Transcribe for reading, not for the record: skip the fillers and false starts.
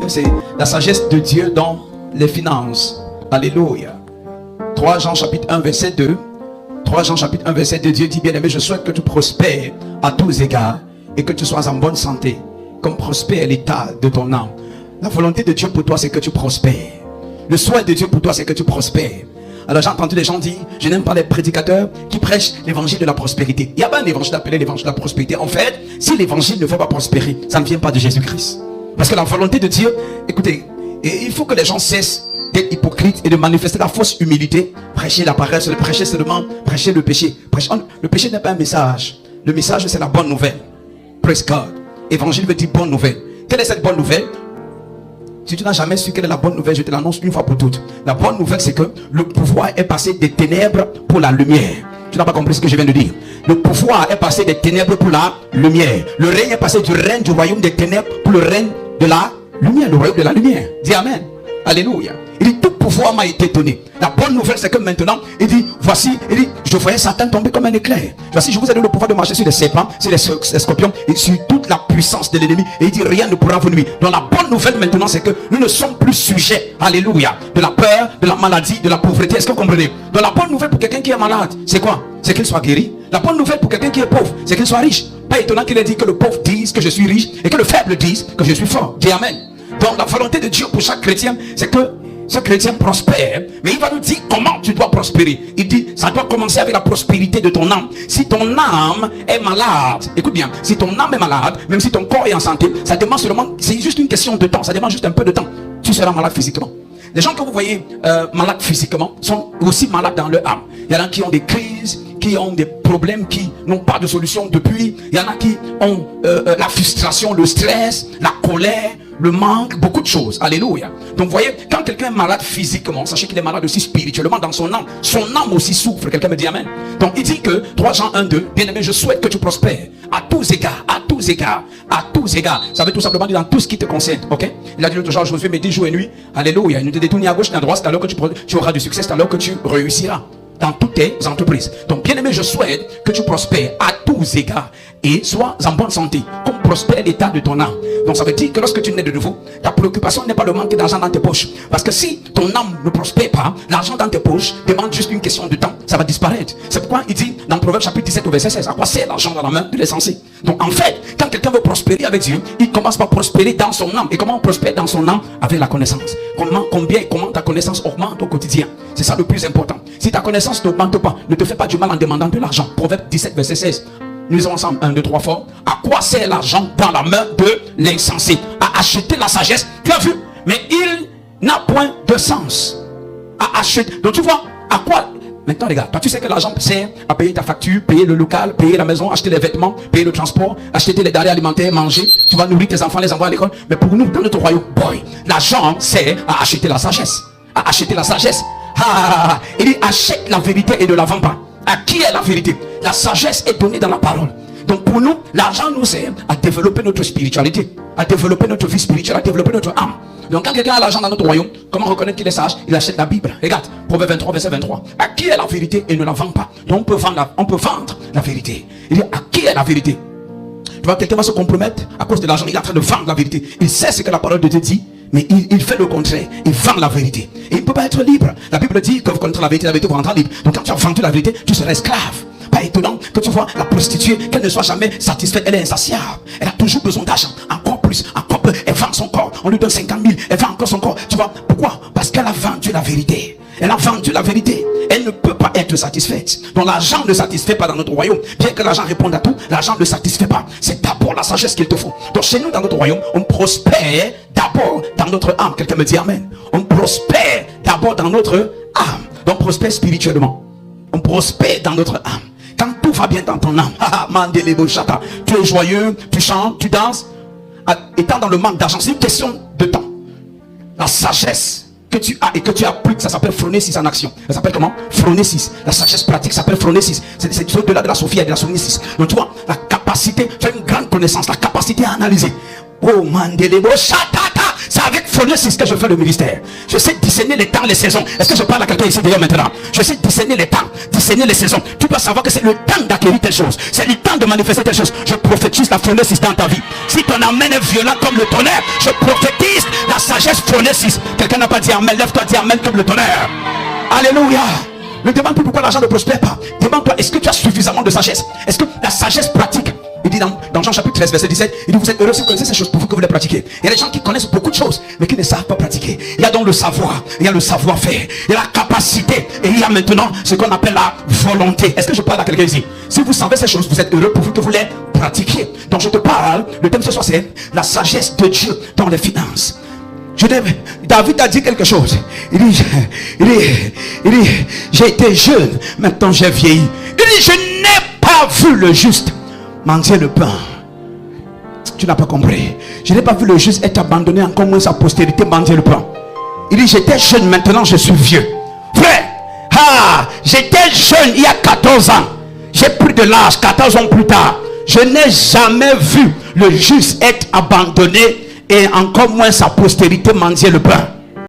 que c'est la sagesse de Dieu dans les finances. Alléluia. 3 Jean chapitre 1 verset 2. 3 Jean chapitre 1 verset 2, Dieu dit: bien-aimé, je souhaite que tu prospères à tous égards et que tu sois en bonne santé, comme prospère l'état de ton âme. La volonté de Dieu pour toi, c'est que tu prospères. Le souhait de Dieu pour toi, c'est que tu prospères. Alors j'ai entendu des gens dire: je n'aime pas les prédicateurs qui prêchent l'évangile de la prospérité. Il y a pas un évangile appelé l'évangile de la prospérité. En fait, si l'évangile ne fait pas prospérer, ça ne vient pas de Jésus-Christ. Parce que la volonté de Dieu, écoutez, il faut que les gens cessent d'être hypocrites et de manifester la fausse humilité. Prêcher la paresse, prêcher seulement, prêcher le péché. Le péché n'est pas un message. Le message, c'est la bonne nouvelle. Praise God. Évangile veut dire bonne nouvelle. Quelle est cette bonne nouvelle? Si tu n'as jamais su quelle est la bonne nouvelle, je te l'annonce une fois pour toutes. La bonne nouvelle, c'est que le pouvoir est passé des ténèbres pour la lumière. Tu n'as pas compris ce que je viens de dire. Le pouvoir est passé des ténèbres pour la lumière. Le règne est passé du règne du royaume des ténèbres pour le règne de la lumière. Le royaume de la lumière. Dis amen. Alléluia. Il dit: tout pouvoir m'a été donné. La bonne nouvelle, c'est que maintenant, il dit: voici, il dit, je voyais Satan tomber comme un éclair. Voici, je vous ai donné le pouvoir de marcher sur les serpents, sur les scorpions et sur toute la puissance de l'ennemi. Et il dit: rien ne pourra vous nuire. Donc la bonne nouvelle maintenant, c'est que nous ne sommes plus sujets, alléluia, de la peur, de la maladie, de la pauvreté. Est-ce que vous comprenez? Donc la bonne nouvelle pour quelqu'un qui est malade, c'est quoi? C'est qu'il soit guéri. La bonne nouvelle pour quelqu'un qui est pauvre, c'est qu'il soit riche. Pas étonnant qu'il ait dit que le pauvre dise que je suis riche et que le faible dise que je suis fort. Dis amen. Donc la volonté de Dieu pour chaque chrétien, c'est que ce chrétien prospère, mais il va nous dire comment tu dois prospérer. Il dit: ça doit commencer avec la prospérité de ton âme. Si ton âme est malade, écoute bien, si ton âme est malade, même si ton corps est en santé, ça demande seulement, c'est juste une question de temps, ça demande juste un peu de temps. Tu seras malade physiquement. Les gens que vous voyez malades physiquement sont aussi malades dans leur âme. Il y en a qui ont des crises, qui ont des problèmes qui n'ont pas de solution depuis. Il y en a qui ont la frustration, le stress, la colère, le manque, beaucoup de choses. Alléluia. Donc vous voyez, quand quelqu'un est malade physiquement, sachez qu'il est malade aussi spirituellement dans son âme. Son âme aussi souffre. Quelqu'un me dit amen. Donc il dit que 3 Jean 1, 2, bien-aimé, je souhaite que tu prospères à tous égards, à tous égards, à tous égards. Ça veut tout simplement dire dans tout ce qui te concerne. Ok? Il a dit l'autre jour: Josué me dit jour et nuit. Alléluia. Il ne te détourne ni à gauche ni à droite. C'est alors que tu auras du succès. C'est alors que tu réussiras dans toutes tes entreprises. Donc bien aimé, je souhaite que tu prospères à tous égards et sois en bonne santé, comme prospère l'état de ton âme. Donc ça veut dire que lorsque tu nais de nouveau, ta préoccupation n'est pas le manque d'argent dans tes poches. Parce que si ton âme ne prospère pas, l'argent dans tes poches demande juste une question de temps, ça va disparaître. C'est pourquoi il dit dans Proverbe chapitre 17 au verset 16, à quoi sert l'argent dans la main de l'insensé? Donc en fait, quand quelqu'un veut prospérer avec Dieu, il commence par prospérer dans son âme. Et comment on prospère dans son âme? Avec la connaissance. Comment ta connaissance augmente au quotidien? C'est ça le plus important. Si ta connaissance n'augmente pas, ne te fais pas du mal en demandant de l'argent. Proverbe 17 verset 16. Nous lisons ensemble 1, 2, 3 fort. À quoi sert l'argent dans la main de l'insensé? À acheter la sagesse. Tu as vu? Mais il n'a point de sens. À acheter. Donc tu vois, à quoi? Maintenant les gars, toi tu sais que l'argent sert à payer ta facture, payer le local, payer la maison, acheter les vêtements, payer le transport, acheter les denrées alimentaires, manger. Tu vas nourrir tes enfants, les envoyer à l'école. Mais pour nous, dans notre royaume, boy, l'argent sert à acheter la sagesse. À acheter la sagesse. Il dit: achète la vérité et ne la vends pas. À qui est la vérité? La sagesse est donnée dans la parole. Donc pour nous, l'argent nous sert à développer notre spiritualité, à développer notre vie spirituelle, à développer notre âme. Donc quand quelqu'un a l'argent dans notre royaume, comment reconnaître qu'il est sage? Il achète la Bible. Regarde, Proverbe 23 verset 23. À qui est la vérité et ne la vend pas? Donc on peut vendre la vérité. Il dit: à qui est la vérité? Tu vois, quelqu'un va se compromettre à cause de l'argent. Il est en train de vendre la vérité. Il sait ce que la parole de Dieu dit, mais il fait le contraire. Il vend la vérité. Et il ne peut pas être libre. La Bible dit que vous connaîtrez la vérité vous rendra libre. Donc quand tu as vendu la vérité, tu seras esclave. Pas étonnant que tu vois la prostituée, qu'elle ne soit jamais satisfaite. Elle est insatiable. Elle a toujours besoin d'argent. Encore plus, encore plus. Elle vend son corps. On lui donne 50 000. Elle vend encore son corps. Tu vois pourquoi? Parce qu'elle a vendu la vérité. Elle a vendu la vérité. Elle ne peut pas être satisfaite. Donc l'argent ne satisfait pas dans notre royaume. Bien que l'argent réponde à tout, l'argent ne satisfait pas. C'est d'abord la sagesse qu'il te faut. Donc chez nous, dans notre royaume, on prospère d'abord dans notre âme. Quelqu'un me dit amen. On prospère d'abord dans notre âme. Donc on prospère spirituellement. On prospère dans notre âme. Quand tout va bien dans ton âme, tu es joyeux, tu chantes, tu danses. Étant dans le manque d'argent, c'est une question de temps. La sagesse que tu as et que tu appliques, ça s'appelle phronésis en action. Ça s'appelle comment? Phronésis. La sagesse pratique s'appelle phronésis. C'est au-delà de la sophie et de la sonésis. Donc tu vois, la capacité, tu as une grande connaissance, la capacité à analyser. Oh mandelebo chatata. C'est avec phronésis que je fais le ministère. Je sais discerner les temps, les saisons. Est-ce que je parle à quelqu'un ici d'ailleurs maintenant? Je sais discerner les temps. discerner les saisons. Tu dois savoir que c'est le temps d'acquérir telle chose. C'est le temps de manifester telle chose. Je prophétise la phronésis dans ta vie. Si ton amen est violent comme le tonnerre, je prophétise la sagesse phronésis. Quelqu'un n'a pas dit amen, lève-toi, dis amen comme le tonnerre. Alléluia. Ne demande plus pourquoi l'argent ne prospère pas. Demande-toi, est-ce que tu as suffisamment de sagesse? Est-ce que la sagesse pratique? Il dit dans Jean chapitre 13 verset 17, il dit vous êtes heureux si vous connaissez ces choses pour que vous les pratiquez. Il y a des gens qui connaissent beaucoup de choses mais qui ne savent pas pratiquer. Il y a donc le savoir, il y a le savoir-faire, il y a la capacité et il y a maintenant ce qu'on appelle la volonté. Est-ce que je parle à quelqu'un ici? Si vous savez ces choses, vous êtes heureux pour que vous les pratiquiez. Donc je te parle, le thème ce soir c'est la sagesse de Dieu dans les finances. David a dit quelque chose. Il dit, j'ai été jeune, maintenant j'ai vieilli. Il dit, je n'ai pas vu le juste mendier le pain. Tu n'as pas compris. Je n'ai pas vu le juste être abandonné, encore moins sa postérité mendier le pain. Il dit, j'étais jeune, maintenant je suis vieux. Frère, j'étais jeune il y a 14 ans. J'ai pris de l'âge 14 ans plus tard. Je n'ai jamais vu le juste être abandonné et encore moins sa postérité mendier le pain.